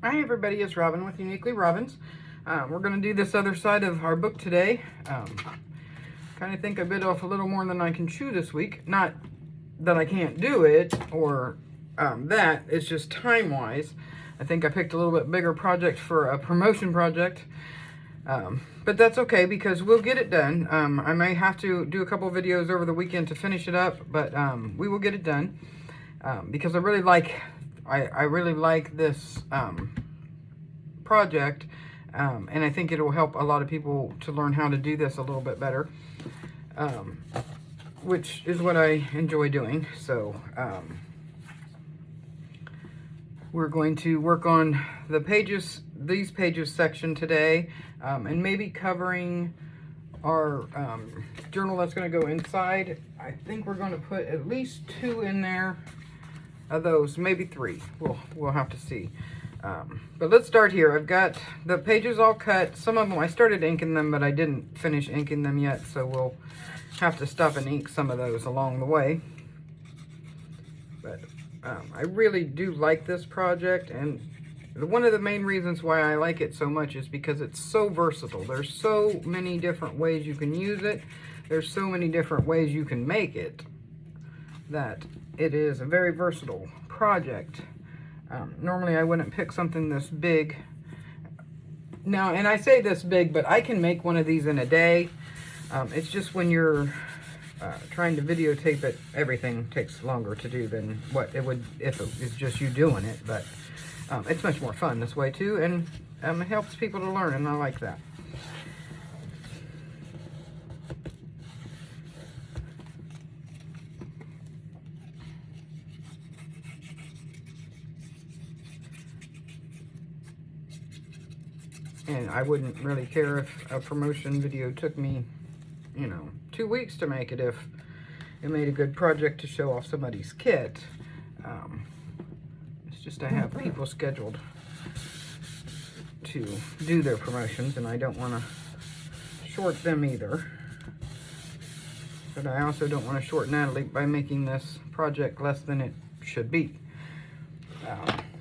Hi everybody, it's Robin with Uniquely Robins. We're going to do this other side of our book today. Kind of think I bit off a little more than I can chew this week. Not that I can't do it or that, it's just time-wise. I think I picked a little bit bigger project for a promotion project. But that's okay because we'll get it done. I may have to do a couple videos over the weekend to finish it up, but we will get it done because I really like this project, and I think it will help a lot of people to learn how to do this a little bit better, which is what I enjoy doing. So we're going to work on the pages, these pages section today, and maybe covering our journal that's going to go inside. I think we're going to put at least 2 in there. Of those, maybe 3. We'll have to see. But let's start here. I've got the pages all cut. Some of them I started inking them, but I didn't finish inking them yet, so we'll have to stop and ink some of those along the way. But I really do like this project, and one of the main reasons why I like it so much is because it's so versatile. There's so many different ways you can use it. There's so many different ways you can make it that it is a very versatile project. Normally I wouldn't pick something this big. Now, and I say this big, but I can make one of these in a day. It's just when you're trying to videotape it, everything takes longer to do than what it would if it was just you doing it. But it's much more fun this way too, and it helps people to learn, and I like that. And I wouldn't really care if a promotion video took me, 2 weeks to make it if it made a good project to show off somebody's kit. It's just I have people scheduled to do their promotions, and I don't want to short them either. But I also don't want to short Nathalie by making this project less than it should be.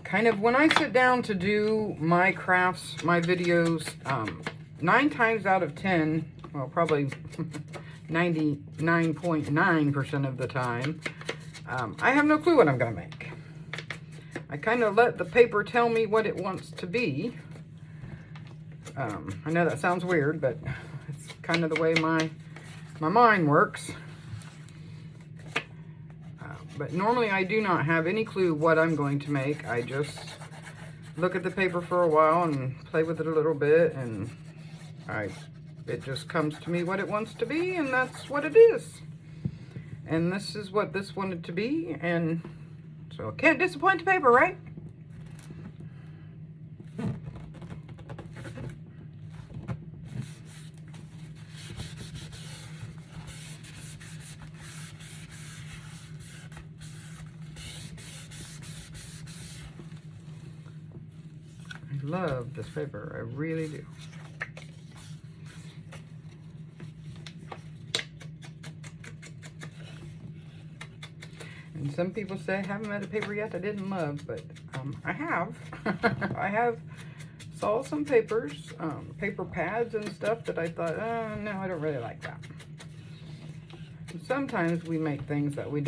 Kind of when I sit down to do my crafts, my videos, 9 times out of 10, well, probably 99.9% of the time, I have no clue what I'm going to make. I kind of let the paper tell me what it wants to be. I know that sounds weird, but it's kind of the way my mind works. But normally I do not have any clue what I'm going to make. I just look at the paper for a while and play with it a little bit, and it just comes to me what it wants to be, and that's what it is. And this is what this wanted to be, and so can't disappoint the paper, right? I love this paper, I really do. And some people say I haven't met a paper yet I didn't love, but I have. I have saw some papers, paper pads and stuff that I thought, no, I don't really like that. And sometimes we make things that we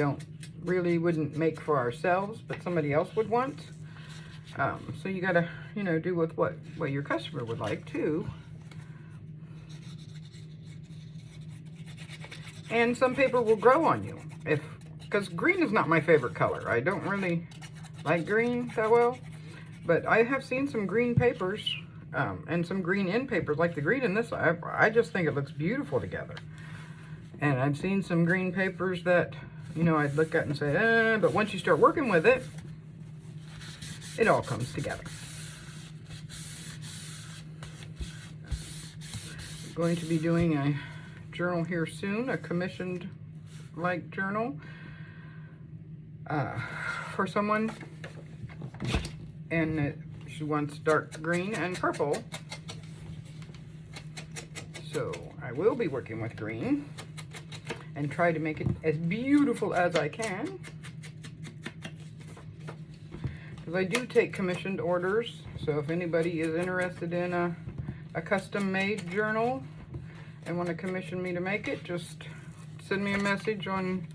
wouldn't make for ourselves, but somebody else would want. So you gotta, do with what your customer would like too. And some paper will grow on you because green is not my favorite color. I don't really like green that well, but I have seen some green papers and some green end papers, like the green in this. I just think it looks beautiful together. And I've seen some green papers that, I'd look at and say, but once you start working with it, it all comes together. I'm going to be doing a journal here soon, a commissioned journal for someone, and she wants dark green and purple, so I will be working with green and try to make it as beautiful as I can. because I do take commissioned orders. So if anybody is interested in a custom-made journal and want to commission me to make it, just send me a message on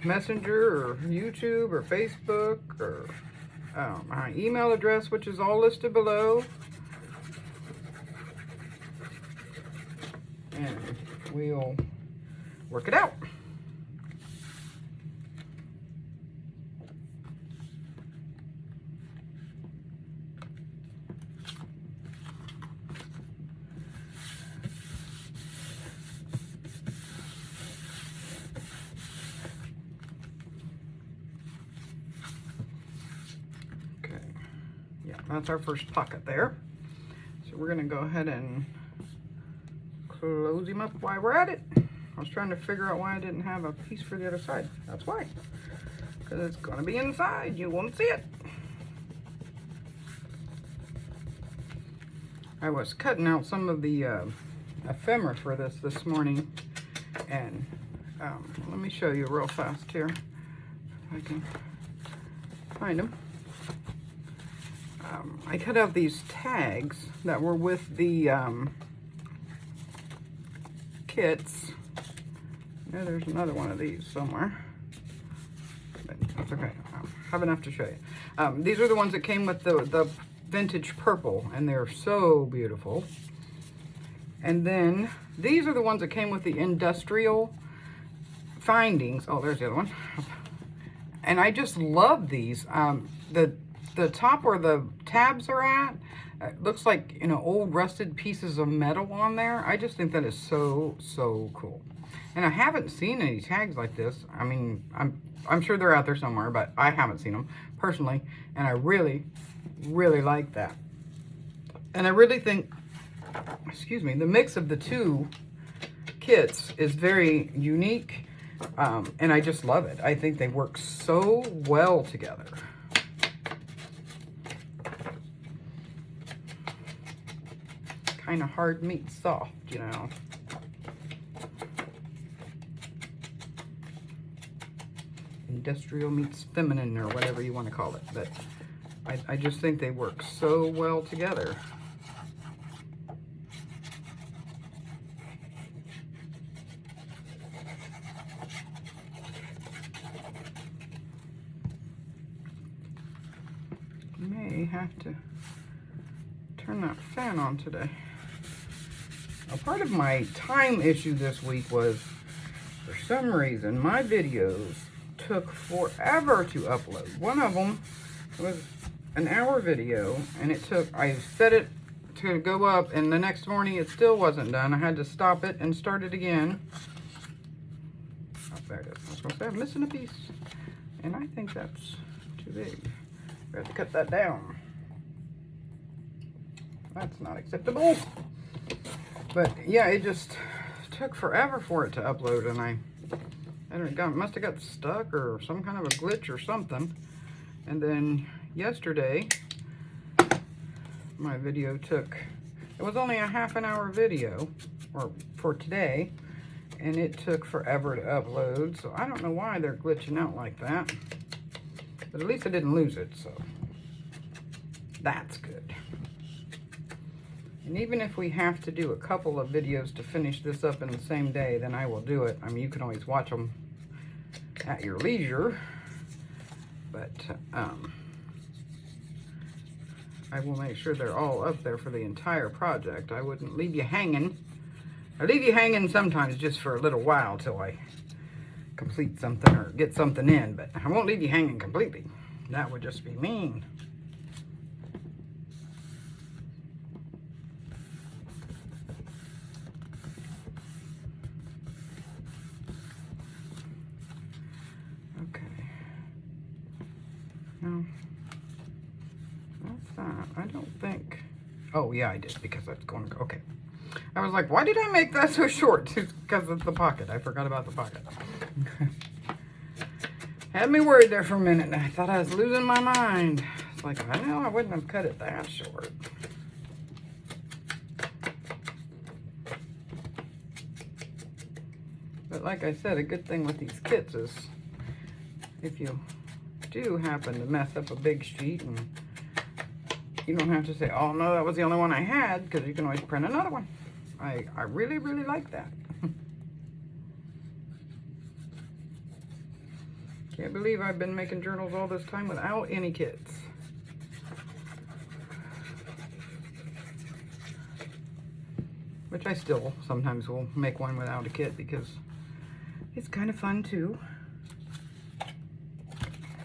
Messenger or YouTube or Facebook or my email address, which is all listed below. And we'll work it out. That's our first pocket there. So we're gonna go ahead and close him up while we're at it. I was trying to figure out why I didn't have a piece for the other side. That's why. Because it's gonna be inside. You won't see it. I was cutting out some of the ephemera for this morning. And let me show you real fast here. If I can find them. I cut out these tags that were with the kits. Yeah, there's another one of these somewhere. But that's okay. I have enough to show you. These are the ones that came with the vintage purple, and they're so beautiful. And then these are the ones that came with the industrial findings. Oh, there's the other one. And I just love these. The top where the tabs are at, it looks like, you know, old rusted pieces of metal on there. I just think that is so, so cool. And I haven't seen any tags like this. I mean, I'm sure they're out there somewhere, but I haven't seen them personally. And I really, really like that. And I really think, excuse me, the mix of the two kits is very unique. And I just love it. I think they work so well together. Kind of hard meets soft, you know. Industrial meets feminine, or whatever you want to call it. But I just think they work so well together. May have to turn that fan on today. Now, part of my time issue this week was, for some reason, my videos took forever to upload. One of them was an hour video, and it took, I set it to go up, and the next morning it still wasn't done. I had to stop it and start it again. Oh, there it is. I was going to say, I'm missing a piece. And I think that's too big. I have to cut that down. That's not acceptable. But yeah, it just took forever for it to upload, and I don't know, must have got stuck or some kind of a glitch or something. And then yesterday, my video took, it was only a half-an-hour video, or for today, and it took forever to upload. So I don't know why they're glitching out like that. But at least I didn't lose it, so that's good. And even if we have to do a couple of videos to finish this up in the same day, then I will do it. I mean, you can always watch them at your leisure, but I will make sure they're all up there for the entire project. I wouldn't leave you hanging. I leave you hanging sometimes just for a little while till I complete something or get something in, but I won't leave you hanging completely. That would just be mean. No, that's not, I don't think, oh yeah, I did, because that's going to go, okay. I was like, why did I make that so short? It's because of the pocket. I forgot about the pocket. Had me worried there for a minute, and I thought I was losing my mind. It's like, I know I wouldn't have cut it that short. But like I said, a good thing with these kits is if you do happen to mess up a big sheet, and you don't have to say, oh no, that was the only one I had, because you can always print another one. I really, really like that. Can't believe I've been making journals all this time without any kits. Which I still sometimes will make one without a kit because it's kind of fun too.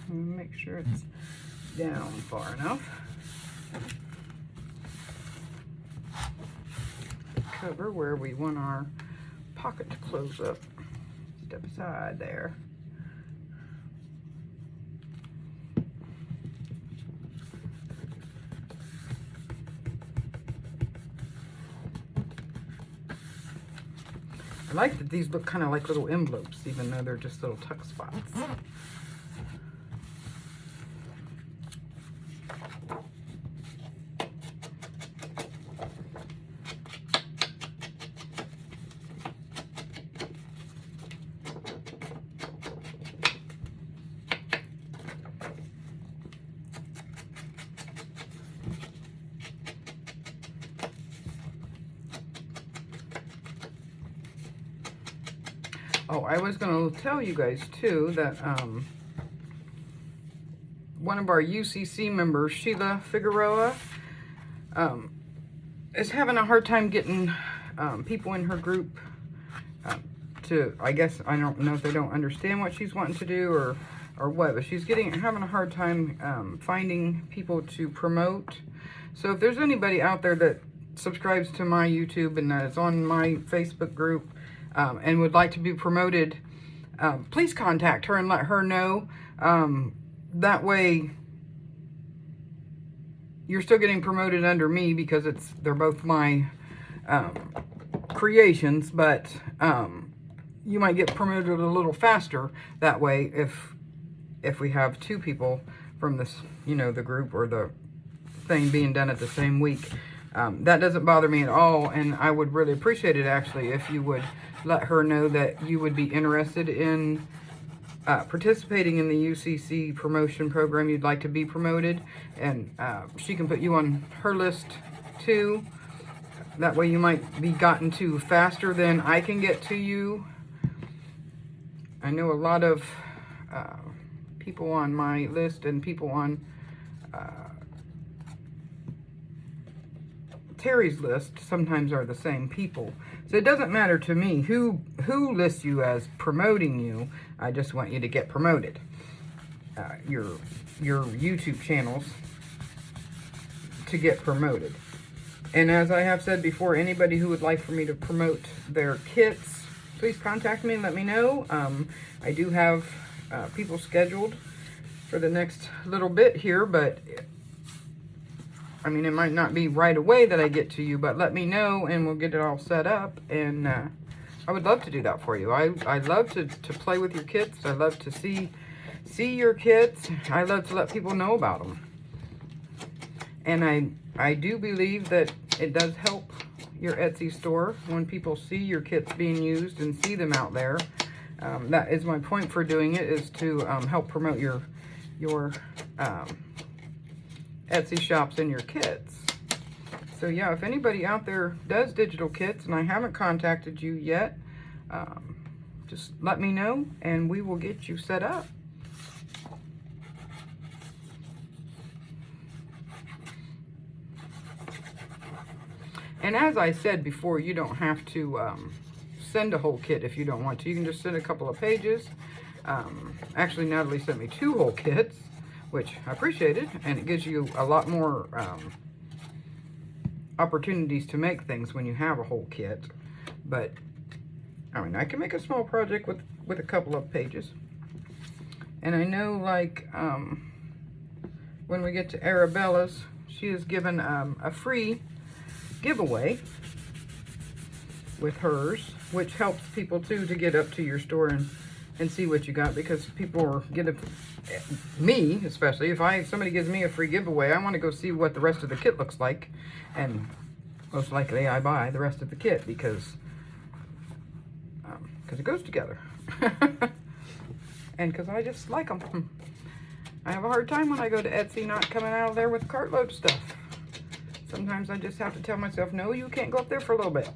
Make sure it's down far enough. Cover where we want our pocket to close up. Step aside there. I like that these look kind of like little envelopes, even though they're just little tuck spots. Oh, I was going to tell you guys too that one of our UCC members, Sheila Fiigeroa, is having a hard time getting people in her group to, I guess, I don't know if they don't understand what she's wanting to do or what, but she's having a hard time finding people to promote. So if there's anybody out there that subscribes to my YouTube and that is on my Facebook group, and would like to be promoted, please contact her and let her know. That way you're still getting promoted under me because they're both my creations, but you might get promoted a little faster that way if we have two people from this, you know, the group or the thing being done at the same week. That doesn't bother me at all, and I would really appreciate it actually if you would let her know that you would be interested in participating in the UCC promotion program. You'd like to be promoted, and she can put you on her list too. That way you might be gotten to faster than I can get to you. I know a lot of people on my list and people on Terry's list sometimes are the same people. So it doesn't matter to me who lists you as promoting you. I just want you to get promoted. Your YouTube channels to get promoted. And as I have said before, anybody who would like for me to promote their kits, please contact me and let me know. I do have people scheduled for the next little bit here, but I mean, it might not be right away that I get to you, but let me know and we'll get it all set up. And I would love to do that for you. I love to play with your kits. I love to see your kits. I love to let people know about them. And I do believe that it does help your Etsy store when people see your kits being used and see them out there. That is my point for doing it, is to help promote your Etsy shops and your kits. So yeah, if anybody out there does digital kits and I haven't contacted you yet, just let me know and we will get you set up. And as I said before, you don't have to send a whole kit if you don't want to. You can just send a couple of pages. Actually, Nathalie sent me 2 whole kits, which I appreciated, and it gives you a lot more opportunities to make things when you have a whole kit. But I mean, I can make a small project with a couple of pages. And I know, like, when we get to Arabella's, she has given a free giveaway with hers, which helps people too to get up to your store and see what you got, because people are me especially, if somebody gives me a free giveaway, I want to go see what the rest of the kit looks like, and most likely I buy the rest of the kit because it goes together and because I just like them. I have a hard time when I go to Etsy not coming out of there with cartload stuff. Sometimes I just have to tell myself, no, you can't go up there for a little bit.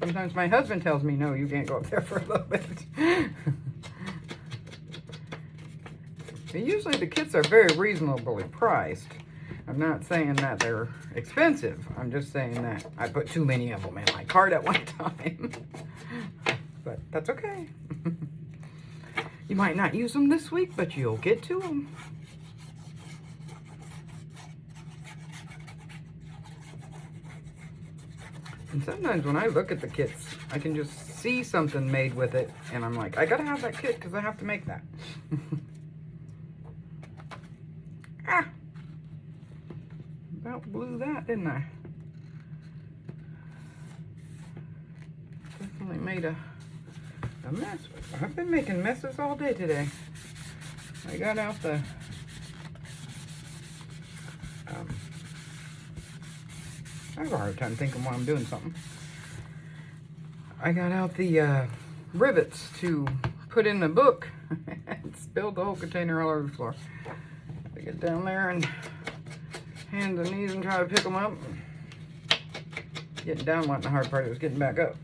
Sometimes my husband tells me, no, you can't go up there for a little bit. Usually the kits are very reasonably priced. I'm not saying that they're expensive. I'm just saying that I put too many of them in my cart at one time. But that's okay. You might not use them this week, but you'll get to them. And sometimes when I look at the kits, I can just see something made with it, and I'm like, I gotta have that kit because I have to make that. Ah! About blew that, didn't I? Definitely made a mess. I've been making messes all day today. I got out the I have a hard time thinking while I'm doing something. I got out the rivets to put in the book and spilled the whole container all over the floor. I get down there and hands and knees and try to pick them up. Getting down wasn't the hard part, it was getting back up.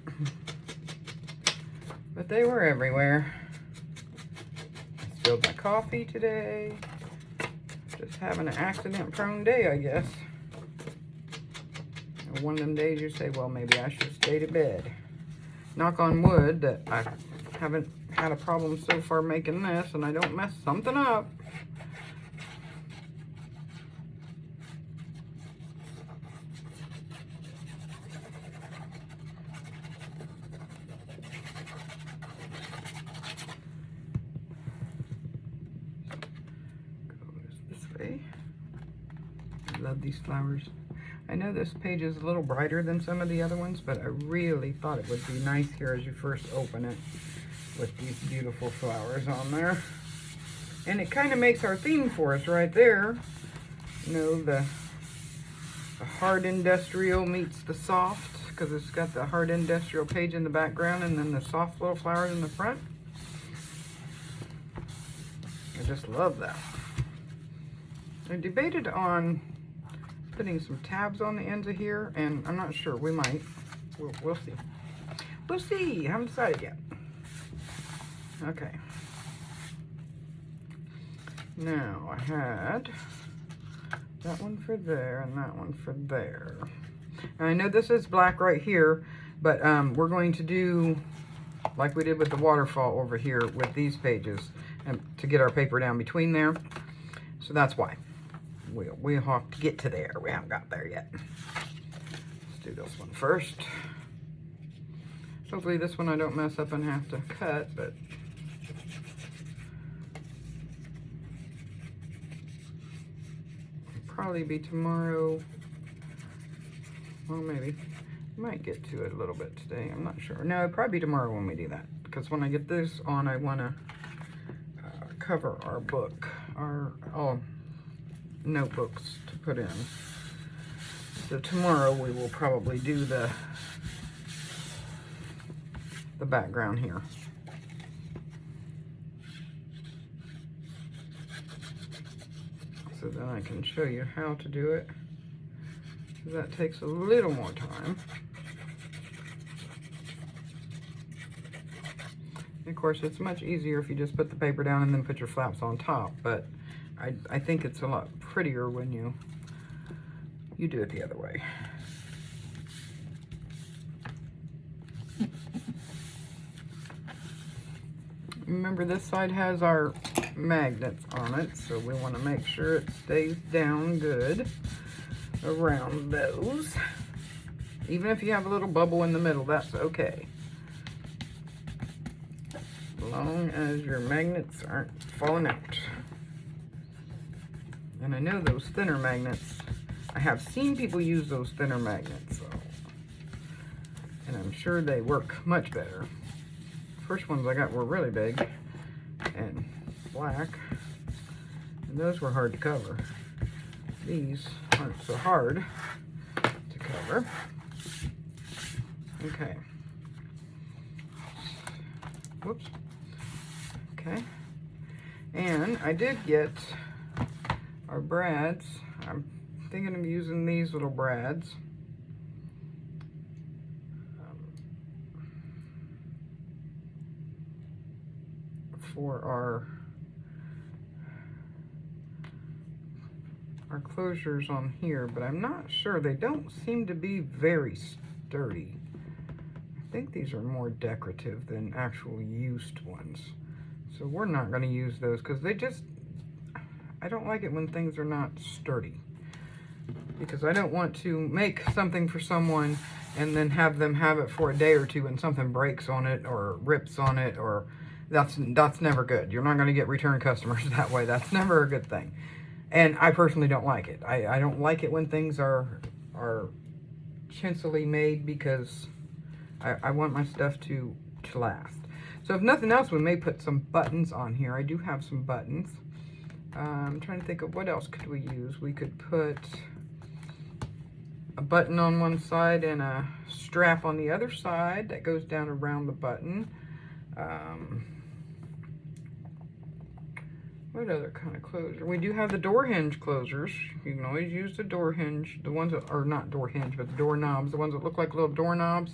But they were everywhere. I spilled my coffee today. Just having an accident-prone day, I guess. One of them days you say, well, maybe I should stay to bed. Knock on wood that I haven't had a problem so far making this and I don't mess something up. Goes this way. I love these flowers. I know this page is a little brighter than some of the other ones, but I really thought it would be nice here as you first open it with these beautiful flowers on there. And it kind of makes our theme for us right there. You know, the hard industrial meets the soft, because it's got the hard industrial page in the background and then the soft little flowers in the front. I just love that. I debated on putting some tabs on the ends of here, and I'm not sure. We might. We'll see. We'll see. I haven't decided yet. Okay. Now, I had that one for there and that one for there. And I know this is black right here, but we're going to do like we did with the waterfall over here with these pages, and to get our paper down between there. So that's why. We'll have to get to there. We haven't got there yet. Let's do this one first. Hopefully this one I don't mess up and have to cut, but it'll probably be tomorrow. Well, maybe. Might get to it a little bit today. I'm not sure. No, it'll probably be tomorrow when we do that. Because when I get this on, I want to cover our book. Our notebooks to put in. So tomorrow we will probably do the background here. So then I can show you how to do it. That takes a little more time. Of course, it's much easier if you just put the paper down and then put your flaps on top, but I think it's a lot prettier when you do it the other way. Remember, this side has our magnets on it, so we want to make sure it stays down good around those. Even if you have a little bubble in the middle, that's okay. As long as your magnets aren't falling out. And I know those thinner magnets, I have seen people use those thinner magnets, so, and I'm sure they work much better. First ones I got were really big and black, and those were hard to cover. These aren't so hard to cover. Okay. Whoops. Okay. And I did get our brads. I'm thinking of using these little brads. For our closures on here, but I'm not sure. They don't seem to be very sturdy. I think these are more decorative than actual used ones. So we're not going to use those because I don't like it when things are not sturdy. Because I don't want to make something for someone and then have them have it for a day or two and something breaks on it or rips on it, or that's never good. You're not going to get return customers that way. That's never a good thing. And I personally don't like it. I don't like it when things are chinsily made because I want my stuff to last. So if nothing else, we may put some buttons on here. I do have some buttons. I'm trying to think of what else could we use. We could put a button on one side and a strap on the other side that goes down around the button. What other kind of closure? We do have the door hinge closers. You can always use the door hinge, the ones that are not door hinge, but the door knobs, the ones that look like little door knobs.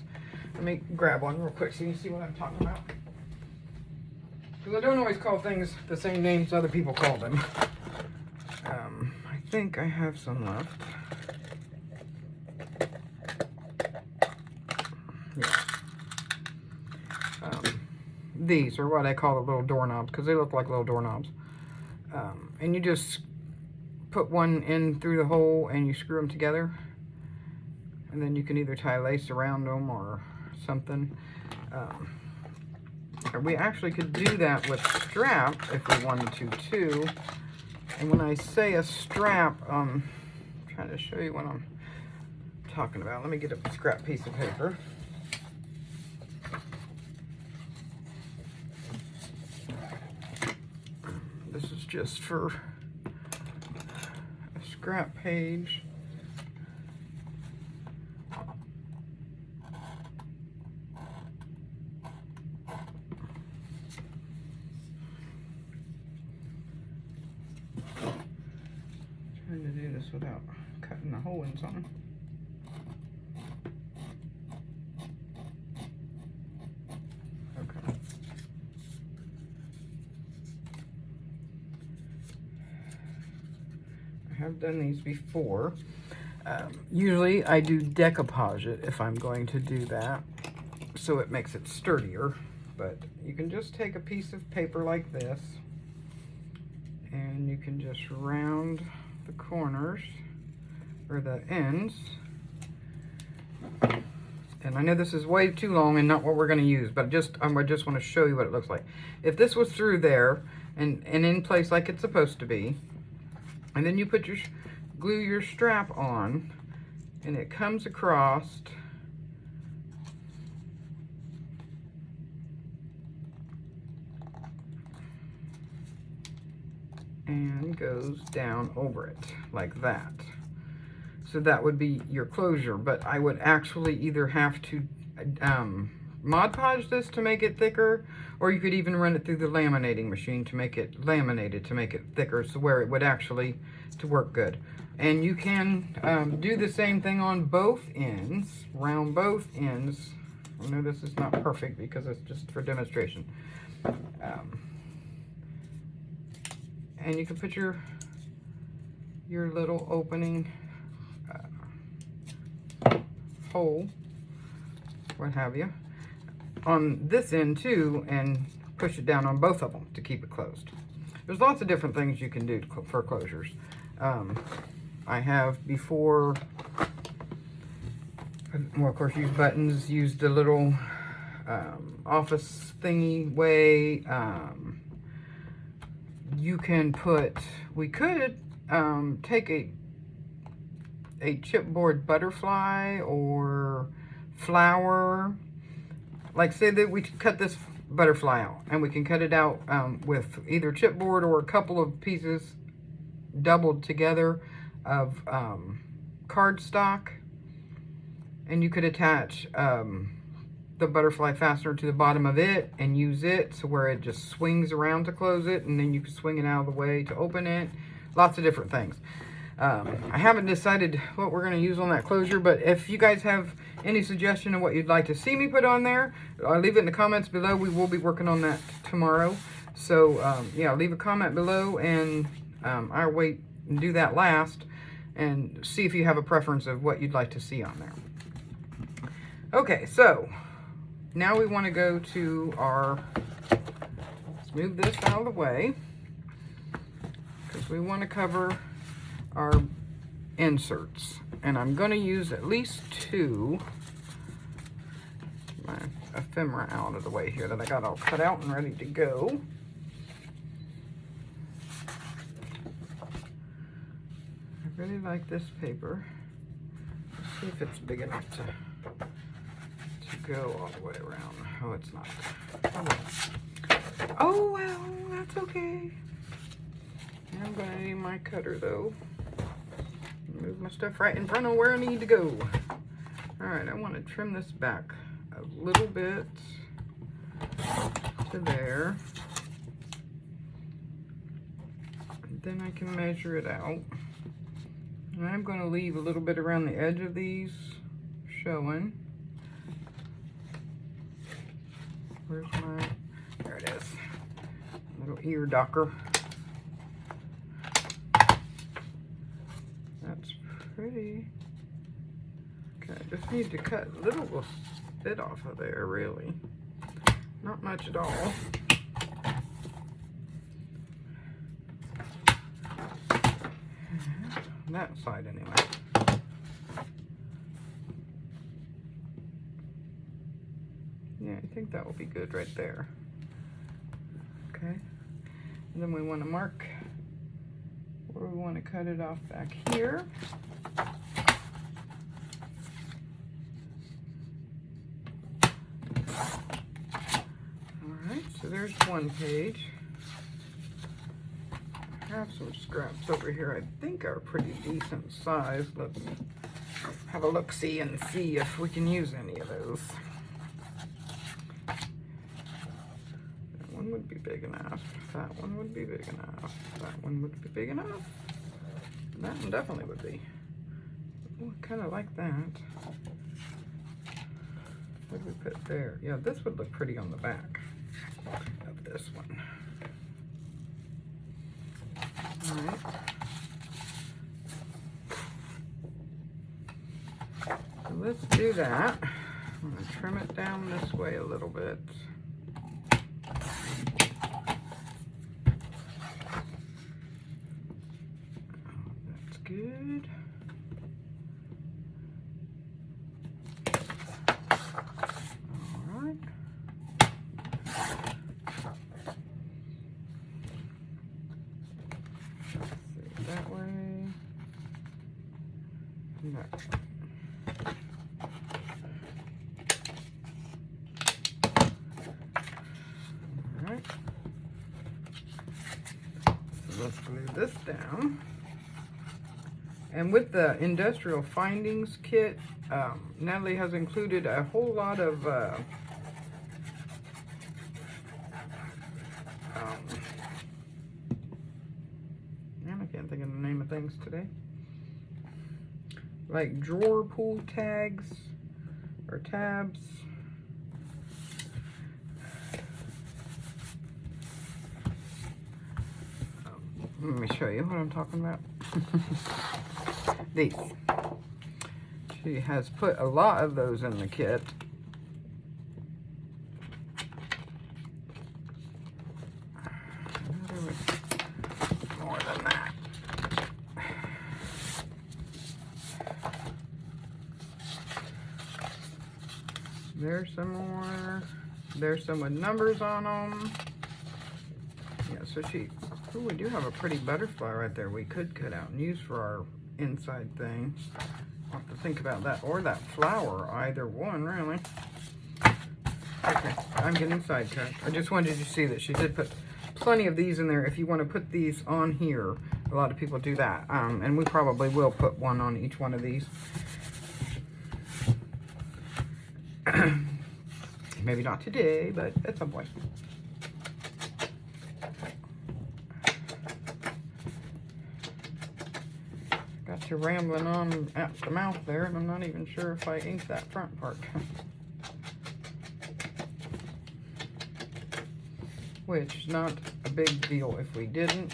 Let me grab one real quick so you can see what I'm talking about. Because I don't always call things the same names other people call them. I think I have some left. Yeah. These are what I call the little doorknobs because they look like little doorknobs. And you just put one in through the hole and you screw them together. And then you can either tie lace around them or something. We actually could do that with strap if we wanted to too. And when I say a strap, I'm trying to show you what I'm talking about. Let me get a scrap piece of paper. This is just for a scrap page. Trying to do this without cutting a hole in something. Okay. I have done these before. Usually I do decoupage it if I'm going to do that, so it makes it sturdier. But you can just take a piece of paper like this and you can just round the corners or the ends. And I know this is way too long and not what we're going to use, but I just want to show you what it looks like. If this was through there and in place like it's supposed to be, and then you put glue your strap on, and it comes across and goes down over it like that. So that would be your closure, but I would actually either have to Mod Podge this to make it thicker, or you could even run it through the laminating machine to make it laminated to make it thicker, so where it would actually to work good. And you can do the same thing on both ends, round both ends. I know this is not perfect because it's just for demonstration. And you can put your little opening hole, what have you, on this end too, and push it down on both of them to keep it closed. There's lots of different things you can do for closures. I have before, well, of course, use buttons, use the little office thingy way. You can put, we could take a chipboard butterfly or flower. Like say that we cut this butterfly out, and we can cut it out with either chipboard or a couple of pieces doubled together of cardstock, and you could attach the butterfly fastener to the bottom of it and use it so where it just swings around to close it, and then you can swing it out of the way to open it. Lots of different things. I haven't decided what we're going to use on that closure, but if you guys have any suggestion of what you'd like to see me put on there, leave it in the comments below. We will be working on that tomorrow. So, yeah, leave a comment below, and I'll wait and do that last and see if you have a preference of what you'd like to see on there. Okay, so now we want to go to our, let's move this out of the way, because we want to cover our inserts, and I'm going to use at least 2. My ephemera out of the way here that I got all cut out and ready to go. I really like this paper. Let's see if it's big enough to go all the way around. Oh, it's not. Oh well, that's okay. I'm going to need my cutter though. Move my stuff right in front of where I need to go. Alright, I want to trim this back a little bit to there. And then I can measure it out. And I'm going to leave a little bit around the edge of these showing. Where's my, there it is. Little ear docker. That's pretty. Okay, I just need to cut a little bit off of there, really. Not much at all. That side anyway. Yeah, I think that will be good right there. Okay. And then we want to mark where we want to cut it off back here. Alright, so there's one page. I have some scraps over here I think are pretty decent size. Let's have a look-see and see if we can use any of those. That one would be big enough. That one would be big enough. That one would be big enough. And that one definitely would be. Ooh, I kind of like that. What do we put there? Yeah, this would look pretty on the back of this one. All right. So let's do that. I'm going to trim it down this way a little bit. That's good. All right. That way. And that way. Alright. So let's glue this down. And with the Industrial Findings kit, Nathalie has included a whole lot of I can't think of the name of things today. Like drawer pull tags or tabs. Let me show you what I'm talking about. These. She has put a lot of those in the kit. More than that. There's some more. There's some with numbers on them. Yeah, so oh, we do have a pretty butterfly right there we could cut out and use for our inside thing. I'll have to think about that, or that flower, either one, really. Okay, I'm getting sidetracked. I just wanted you to see that she did put plenty of these in there. If you want to put these on here, a lot of people do that. And we probably will put one on each one of these. Maybe not today, but at some point. Got you rambling on at the mouth there, and I'm not even sure if I inked that front part. Which, not a big deal if we didn't.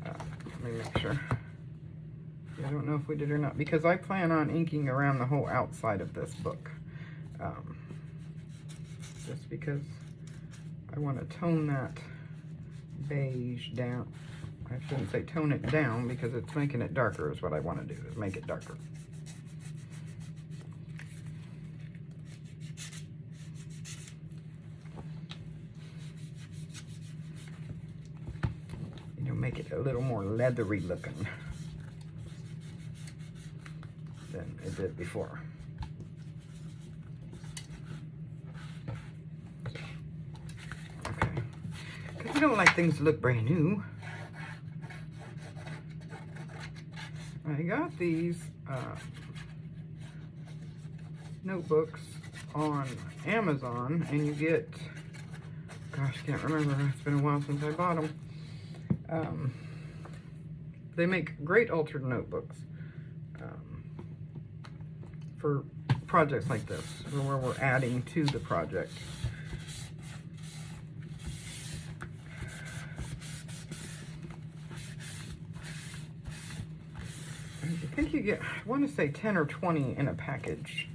Let me make sure. I don't know if we did or not, because I plan on inking around the whole outside of this book. Just because I want to tone that beige down. I shouldn't say tone it down, because it's making it darker is what I want to do, is make it darker. You know, make it a little more leathery looking than it did before. Okay. Because I don't like things to look brand new. I got these notebooks on Amazon, and you get, gosh, I can't remember, it's been a while since I bought them. They make great altered notebooks for projects like this, where we're adding to the project. I think you get, I want to say 10 or 20 in a package.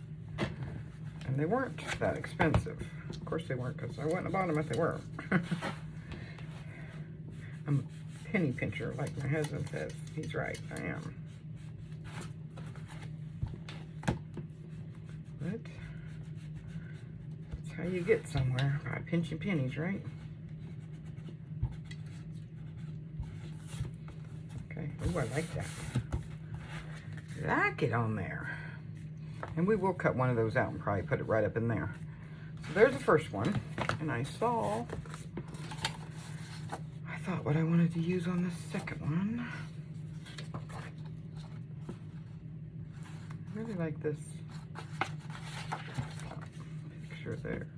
And they weren't that expensive. Of course they weren't, because I wouldn't have bought them if they were. I'm a penny pincher, like my husband says. He's right, I am. But that's how you get somewhere, by pinching pennies, right? Okay, oh, I like that. Like it on there. And we will cut one of those out and probably put it right up in there. So there's the first one. And I thought what I wanted to use on the second one. I really like this picture there.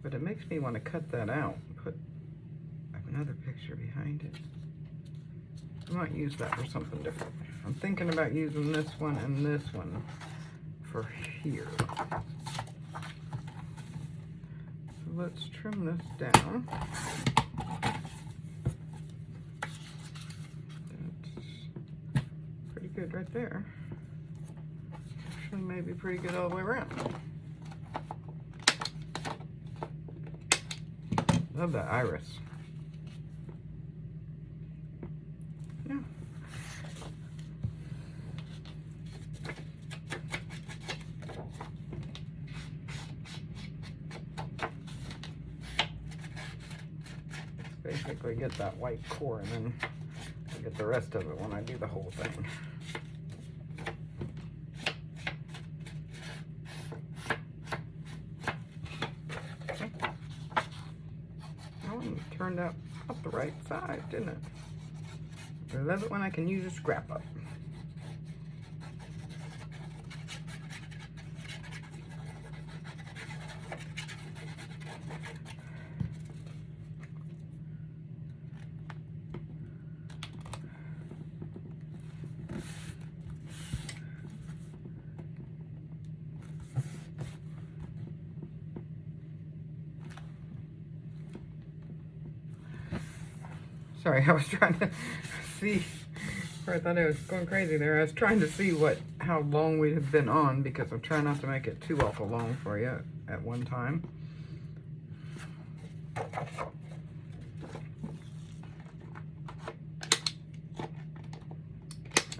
But it makes me want to cut that out and put another picture behind it. I might use that for something different. I'm thinking about using this one and this one for here. So let's trim this down. That's pretty good right there. Actually, maybe pretty good all the way around. Love that iris. Yeah. Basically get that white core, and then I get the rest of it when I do the whole thing. Okay. That one turned out up the right side, didn't it? I love it when I can use a scrap up. Sorry, I was trying to see, or I thought I was going crazy there. I was trying to see how long we have been on, because I'm trying not to make it too awful long for you at one time.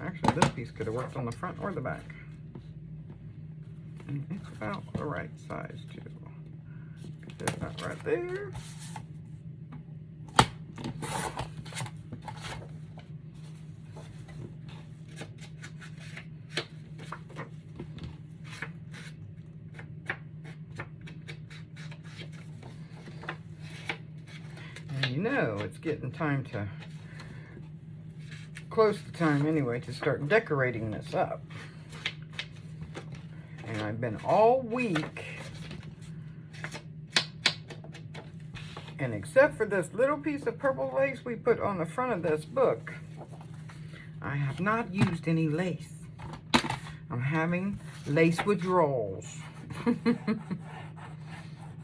Actually, this piece could have worked on the front or the back. And it's about the right size too. Get that right there. You know it's getting time to, close to time anyway, to start decorating this up. And I've been all week, and except for this little piece of purple lace we put on the front of this book, I have not used any lace. I'm having lace withdrawals.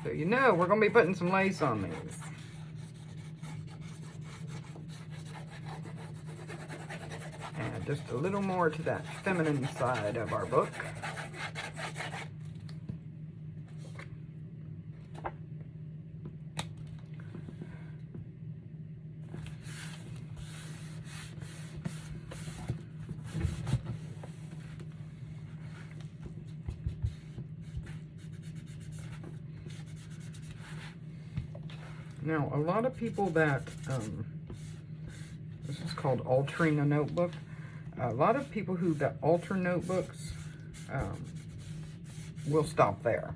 So you know we're going to be putting some lace on these. And just a little more to that feminine side of our book. Now, a lot of people that, this is called altering a notebook. A lot of people who that alter notebooks will stop there.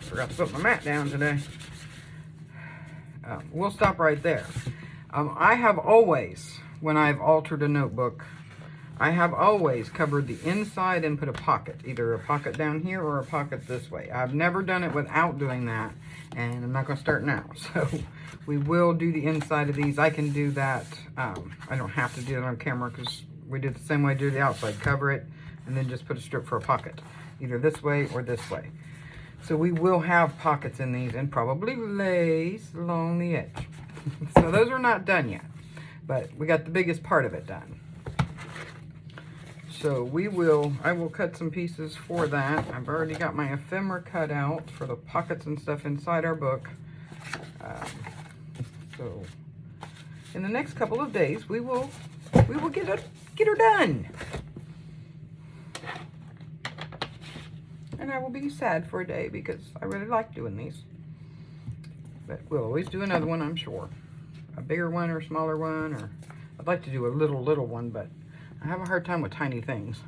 Forgot to put my mat down today. We'll stop right there. I have always, when I've altered a notebook, I have always covered the inside and put a pocket, either a pocket down here or a pocket this way. I've never done it without doing that, and I'm not going to start now. So we will do the inside of these. I can do that. I don't have to do it on camera because we did the same way I did the outside. Cover it and then just put a strip for a pocket, either this way or this way. So we will have pockets in these and probably lace along the edge. So those are not done yet, but we got the biggest part of it done. So I will cut some pieces for that. I've already got my ephemera cut out for the pockets and stuff inside our book. So in the next couple of days, we will get her done. And I will be sad for a day because I really like doing these. But we'll always do another one, I'm sure. A bigger one or a smaller one, or I'd like to do a little one, but I have a hard time with tiny things.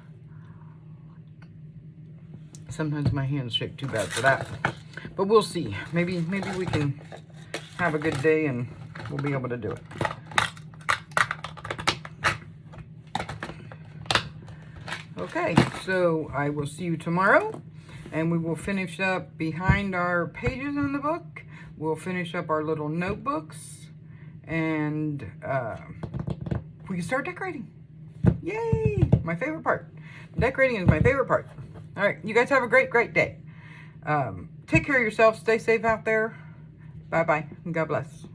Sometimes my hands shake too bad for that. But we'll see. Maybe we can have a good day and we'll be able to do it. Okay, so I will see you tomorrow. And we will finish up behind our pages in the book. We'll finish up our little notebooks. And we can start decorating. Yay! My favorite part. Decorating is my favorite part. All right, you guys have a great day. Take care of yourself. Stay safe out there. Bye-bye. God bless.